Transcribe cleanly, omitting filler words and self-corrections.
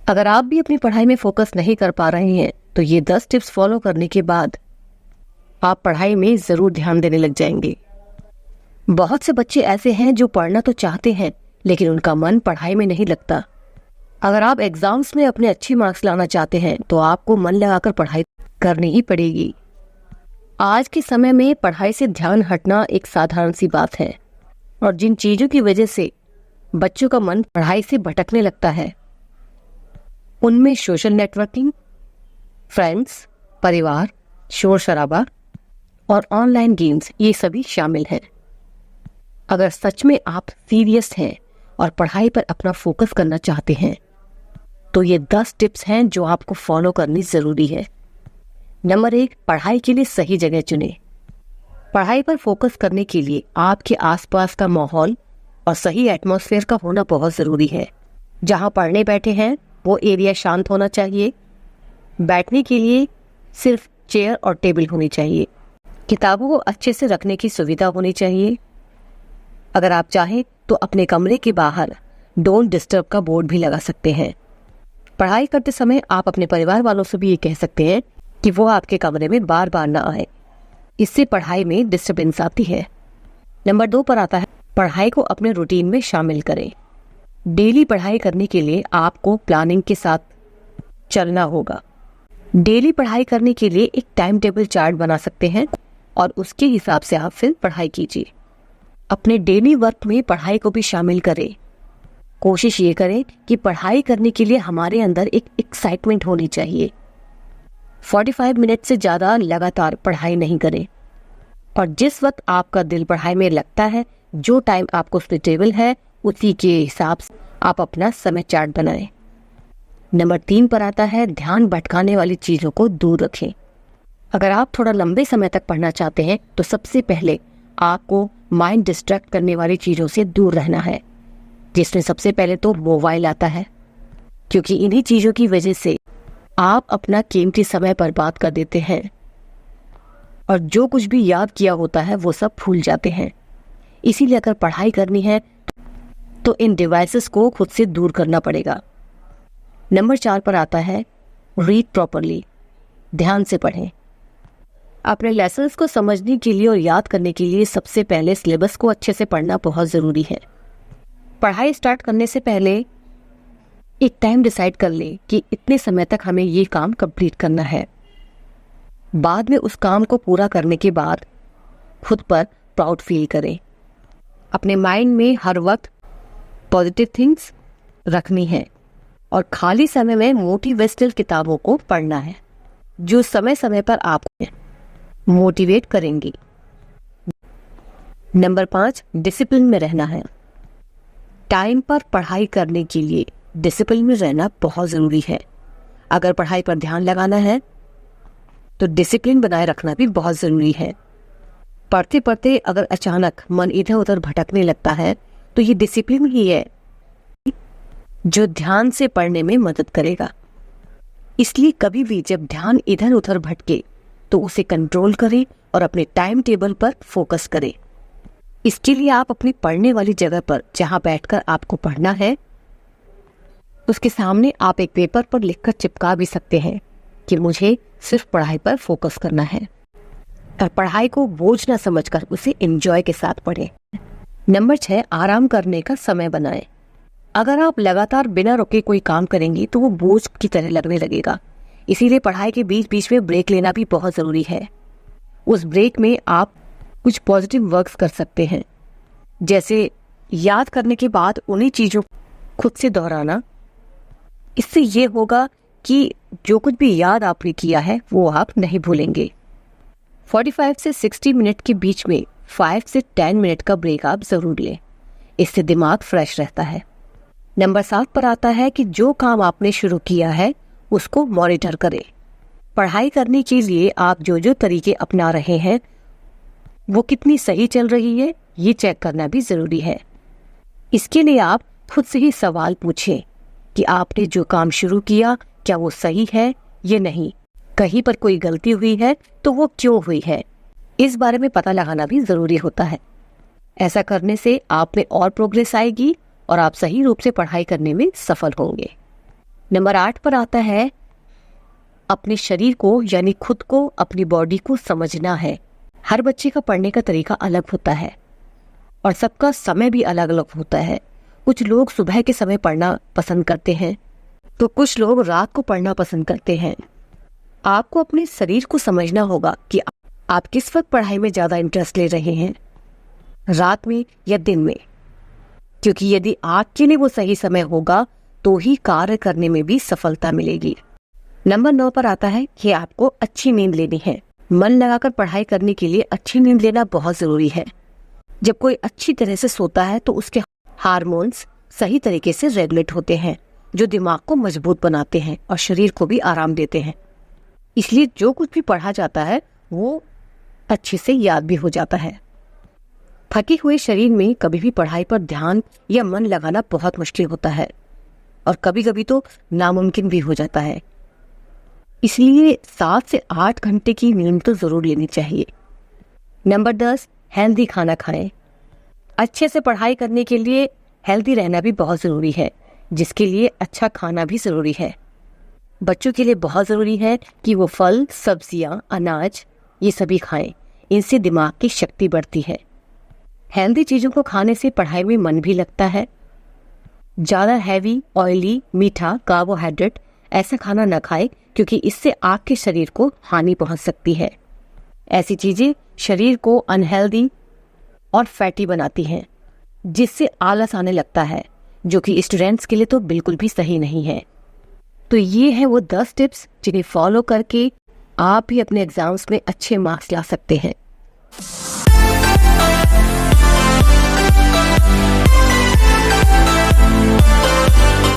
अगर आप भी अपनी पढ़ाई में फोकस नहीं कर पा रहे हैं तो ये 10 टिप्स फॉलो करने के बाद आप पढ़ाई में ज़रूर ध्यान देने लग जाएंगे। बहुत से बच्चे ऐसे हैं जो पढ़ना तो चाहते हैं लेकिन उनका मन पढ़ाई में नहीं लगता। अगर आप एग्जाम्स में अपने अच्छे मार्क्स लाना चाहते हैं तो आपको मन लगाकर पढ़ाई करनी ही पड़ेगी। आज के समय में पढ़ाई से ध्यान हटना एक साधारण सी बात है और जिन चीज़ों की वजह से बच्चों का मन पढ़ाई से भटकने लगता है उनमें सोशल नेटवर्किंग, फ्रेंड्स, परिवार, शोर शराबा और ऑनलाइन गेम्स ये सभी शामिल हैं। अगर सच में आप सीरियस हैं और पढ़ाई पर अपना फोकस करना चाहते हैं तो ये 10 टिप्स हैं जो आपको फॉलो करनी ज़रूरी है। नंबर 1, पढ़ाई के लिए सही जगह चुनें। पढ़ाई पर फोकस करने के लिए आपके आसपास का माहौल और सही एटमॉस्फेयर का होना बहुत ज़रूरी है। जहाँ पढ़ने बैठे हैं वो एरिया शांत होना चाहिए। बैठने के लिए सिर्फ चेयर और टेबल होनी चाहिए। किताबों को अच्छे से रखने की सुविधा होनी चाहिए। अगर आप चाहें तो अपने कमरे के बाहर डोंट डिस्टर्ब का बोर्ड भी लगा सकते हैं। पढ़ाई करते समय आप अपने परिवार वालों से भी ये कह सकते हैं कि वो आपके कमरे में बार बार ना आए। इससे पढ़ाई में डिस्टर्बेंस आती है। नंबर 2 पर आता है, पढ़ाई को अपने रूटीन में शामिल करें। डेली पढ़ाई करने के लिए आपको प्लानिंग के साथ चलना होगा। डेली पढ़ाई करने के लिए एक टाइम टेबल चार्ट बना सकते हैं और उसके हिसाब से आप फिर पढ़ाई कीजिए। अपने डेली वर्क में पढ़ाई को भी शामिल करें। कोशिश ये करें कि पढ़ाई करने के लिए हमारे अंदर एक एक्साइटमेंट होनी चाहिए। 45 मिनट से ज़्यादा लगातार पढ़ाई नहीं करें और जिस वक्त आपका दिल पढ़ाई में लगता है, जो टाइम आपको सुटेबल है, उसी के हिसाब से आप अपना समय चार्ट बनाएं। नंबर 3 पर आता है, ध्यान भटकाने वाली चीज़ों को दूर रखें। अगर आप थोड़ा लंबे समय तक पढ़ना चाहते हैं तो सबसे पहले आपको माइंड डिस्ट्रैक्ट करने वाली चीज़ों से दूर रहना है, जिसमें सबसे पहले तो मोबाइल आता है, क्योंकि इन्हीं चीज़ों की वजह से आप अपना कीमती समय बर्बाद कर देते हैं और जो कुछ भी याद किया होता है वो सब भूल जाते हैं। इसीलिए अगर पढ़ाई करनी है तो इन डिवाइसेस को खुद से दूर करना पड़ेगा। नंबर 4 पर आता है, रीड प्रॉपरली। ध्यान से पढ़ें। अपने लेसन्स को समझने के लिए और याद करने के लिए सबसे पहले सिलेबस को अच्छे से पढ़ना बहुत ज़रूरी है। पढ़ाई स्टार्ट करने से पहले एक टाइम डिसाइड कर लें कि इतने समय तक हमें ये काम कंप्लीट करना है। बाद में उस काम को पूरा करने के बाद खुद पर प्राउड फील करें। अपने माइंड में हर वक्त पॉजिटिव थिंग्स रखनी है और खाली समय में मोटिवेशनल किताबों को पढ़ना है जो समय समय पर आपको मोटिवेट करेंगी। नंबर 5, डिसिप्लिन में रहना है। टाइम पर पढ़ाई करने के लिए डिसिप्लिन में रहना बहुत ज़रूरी है। अगर पढ़ाई पर ध्यान लगाना है तो डिसिप्लिन बनाए रखना भी बहुत ज़रूरी है। पढ़ते पढ़ते अगर अचानक मन इधर उधर भटकने लगता है तो ये डिसिप्लिन ही है जो ध्यान से पढ़ने में मदद करेगा। इसलिए कभी भी जब ध्यान इधर उधर भटके तो उसे कंट्रोल करें और अपने टाइम टेबल पर फोकस करें। इसके लिए आप अपनी पढ़ने वाली जगह पर जहां बैठकर आपको पढ़ना है उसके सामने आप एक पेपर पर लिखकर चिपका भी सकते हैं कि मुझे सिर्फ पढ़ाई पर फोकस करना है और पढ़ाई को बोझ ना समझकर उसे एंजॉय के साथ पढ़ें। नंबर 6, आराम करने का समय बनाएं। अगर आप लगातार बिना रुके कोई काम करेंगी तो वो बोझ की तरह लगने लगेगा। इसीलिए पढ़ाई के बीच बीच में ब्रेक लेना भी बहुत ज़रूरी है। उस ब्रेक में आप कुछ पॉजिटिव वर्क्स कर सकते हैं, जैसे याद करने के बाद उन्हीं चीज़ों खुद से दोहराना। इससे ये होगा कि जो कुछ भी याद आपने किया है वो आप नहीं भूलेंगे। 45 से 60 मिनट के बीच में 5 से 10 मिनट का ब्रेक आप ज़रूर लें। इससे दिमाग फ्रेश रहता है। नंबर 7 पर आता है कि जो काम आपने शुरू किया है उसको मॉनिटर करें। पढ़ाई करने के लिए आप जो जो तरीके अपना रहे हैं वो कितनी सही चल रही है ये चेक करना भी ज़रूरी है। इसके लिए आप खुद से ही सवाल पूछें कि आपने जो काम शुरू किया क्या वो सही है या नहीं। कहीं पर कोई गलती हुई है तो वो क्यों हुई है, इस बारे में पता लगाना भी ज़रूरी होता है। ऐसा करने से आप में और प्रोग्रेस आएगी और आप सही रूप से पढ़ाई करने में सफल होंगे। नंबर 8 पर आता है अपने शरीर को यानी खुद को, अपनी बॉडी को समझना है। हर बच्चे का पढ़ने का तरीका अलग होता है और सबका समय भी अलग अलग होता है। कुछ लोग सुबह के समय पढ़ना पसंद करते हैं तो कुछ लोग रात को पढ़ना पसंद करते हैं। आपको अपने शरीर को समझना होगा कि आप किस वक्त पढ़ाई में ज्यादा इंटरेस्ट ले रहे हैं, रात में या दिन में, क्योंकि यदि आपके लिए वो सही समय होगा तो ही कार्य करने में भी सफलता मिलेगी। नंबर 9 पर आता है कि आपको अच्छी नींद लेनी है। मन लगाकर पढ़ाई करने के लिए अच्छी नींद लेना बहुत जरूरी है। जब कोई अच्छी तरह से सोता है तो उसके हार्मोन्स सही तरीके से रेगुलेट होते हैं, जो दिमाग को मजबूत बनाते हैं और शरीर को भी आराम देते हैं। इसलिए जो कुछ भी पढ़ा जाता है वो अच्छे से याद भी हो जाता है। थके हुए शरीर में कभी भी पढ़ाई पर ध्यान या मन लगाना बहुत मुश्किल होता है और कभी कभी तो नामुमकिन भी हो जाता है। इसलिए 7 से 8 घंटे की नींद तो जरूर लेनी चाहिए। नंबर 10, हेल्दी खाना खाएं। अच्छे से पढ़ाई करने के लिए हेल्दी रहना भी बहुत ज़रूरी है, जिसके लिए अच्छा खाना भी ज़रूरी है। बच्चों के लिए बहुत ज़रूरी है कि वो फल, सब्जियां, अनाज ये सभी खाएं। इनसे दिमाग की शक्ति बढ़ती है। हेल्दी चीज़ों को खाने से पढ़ाई में मन भी लगता है। ज़्यादा हैवी, ऑयली, मीठा, कार्बोहाइड्रेट ऐसा खाना न खाएं, क्योंकि इससे आपके शरीर को हानि पहुंच सकती है। ऐसी चीज़ें शरीर को अनहेल्दी और फैटी बनाती हैं, जिससे आलस आने लगता है, जो कि स्टूडेंट्स के लिए तो बिल्कुल भी सही नहीं है। तो ये है वो 10 टिप्स जिन्हें फॉलो करके आप भी अपने एग्जाम्स में अच्छे मार्क्स ला सकते हैं।